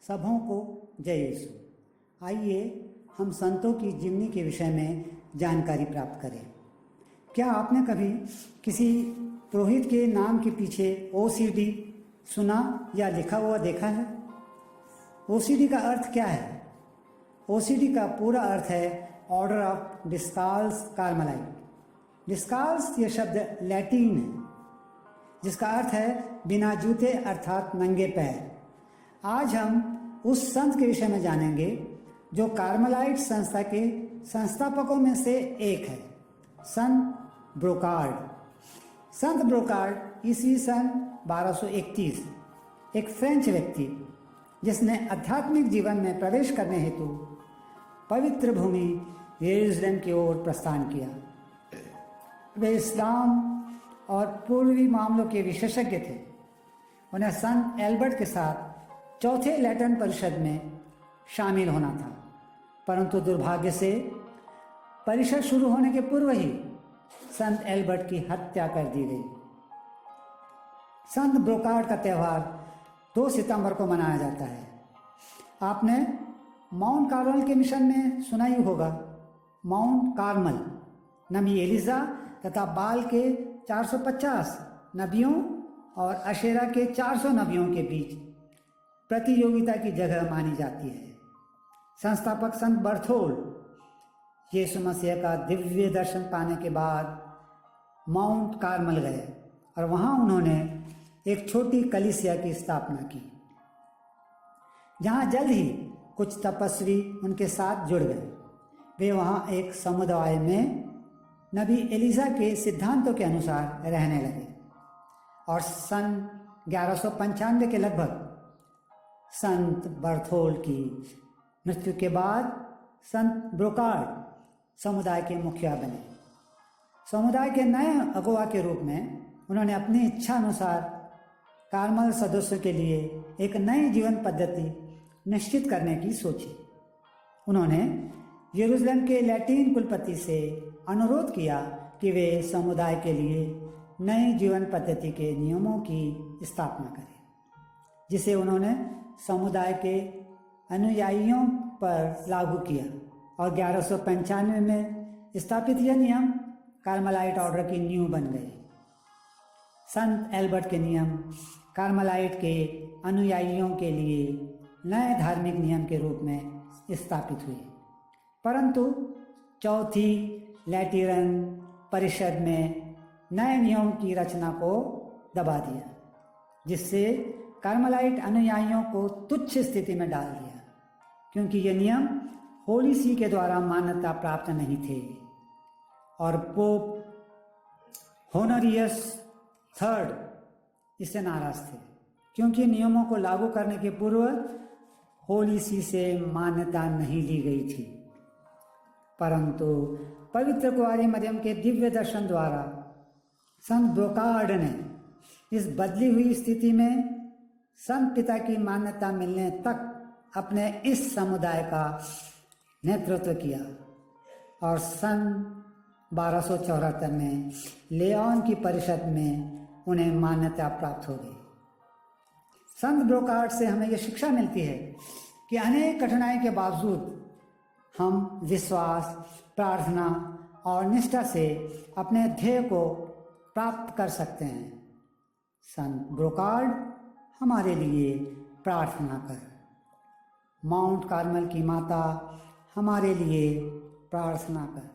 सबों को जय यीशु। आइए हम संतों की जीवनी के विषय में जानकारी प्राप्त करें। क्या आपने कभी किसी पुरोहित के नाम के पीछे OCD सुना या लिखा हुआ देखा है? OCD का अर्थ क्या है? OCD का पूरा अर्थ है ऑर्डर ऑफ डिस्काल्स कार्मेलाइट। डिस्काल्स ये शब्द लैटिन है जिसका अर्थ है बिना जूते अर्थात नंगे पैर। आज हम उस संत के विषय में जानेंगे जो कार्मेलाइट संस्था के संस्थापकों में से एक है, संत ब्रोकार्ड। संत ब्रोकार्ड ईस्वी सन 1231 एक फ्रेंच व्यक्ति जिसने आध्यात्मिक जीवन में प्रवेश करने हेतु पवित्र भूमि यरूशलेम की ओर प्रस्थान किया। वे इस्लाम और पूर्वी मामलों के विशेषज्ञ थे। उन्हें संत एल्बर्ट के साथ चौथे लैटिन परिषद में शामिल होना था, परंतु दुर्भाग्य से परिषद शुरू होने के पूर्व ही संत एल्बर्ट की हत्या कर दी गई। संत ब्रोकार्ड का त्यौहार 2 सितंबर को मनाया जाता है। आपने माउंट कार्मल के मिशन में सुना ही होगा। माउंट कार्मल नबी एलिजा तथा बाल के 450 नबियों और अशेरा के 400 नबियों के बीच प्रतियोगिता की जगह मानी जाती है। संस्थापक संत बर्थोल्ड यीशु मसीह का दिव्य दर्शन पाने के बाद माउंट कार्मल गए और वहां उन्होंने एक छोटी कलीसिया की स्थापना की, जहां जल्द ही कुछ तपस्वी उनके साथ जुड़ गए। वे वहां एक समुदाय में नबी एलिजा के सिद्धांतों के अनुसार रहने लगे और सन 1195 के लगभग संत बर्थोल्ड की मृत्यु के बाद संत ब्रोकार्ड समुदाय के मुखिया बने। समुदाय के नए अगुवा के रूप में उन्होंने अपनी इच्छा अनुसार कार्मल सदस्यों के लिए एक नई जीवन पद्धति निश्चित करने की सोची। उन्होंने यरूशलेम के लैटिन कुलपति से अनुरोध किया कि वे समुदाय के लिए नई जीवन पद्धति के नियमों की स्थापना करें, जिसे उन्होंने समुदाय के अनुयायियों पर लागू किया और 1195 में स्थापित यह नियम कार्मेलाइट ऑर्डर की नींव बन गए। संत एल्बर्ट के नियम कार्मेलाइट के अनुयायियों के लिए नए धार्मिक नियम के रूप में स्थापित हुए, परंतु चौथी लैटीरन परिषद में नए नियम की रचना को दबा दिया, जिससे कार्मेलाइट अनुयायियों को तुच्छ स्थिति में डाल दिया, क्योंकि ये नियम होली सी के द्वारा मान्यता प्राप्त नहीं थे और पोप होनोरियस III इससे नाराज थे, क्योंकि नियमों को लागू करने के पूर्व होली सी से मान्यता नहीं ली गई थी। परंतु पवित्र कुंवारी मरियम के दिव्य दर्शन द्वारा संत ब्रोकार्ड ने इस बदली हुई स्थिति में संत पिता की मान्यता मिलने तक अपने इस समुदाय का नेतृत्व किया और सन 1274 में लेओन की परिषद में उन्हें मान्यता प्राप्त हो गई। संत ब्रोकार्ड से हमें यह शिक्षा मिलती है कि अनेक कठिनाई के बावजूद हम विश्वास, प्रार्थना और निष्ठा से अपने ध्येय को प्राप्त कर सकते हैं। संत ब्रोकार्ड हमारे लिए प्रार्थना कर। माउंट कार्मल की माता हमारे लिए प्रार्थना कर।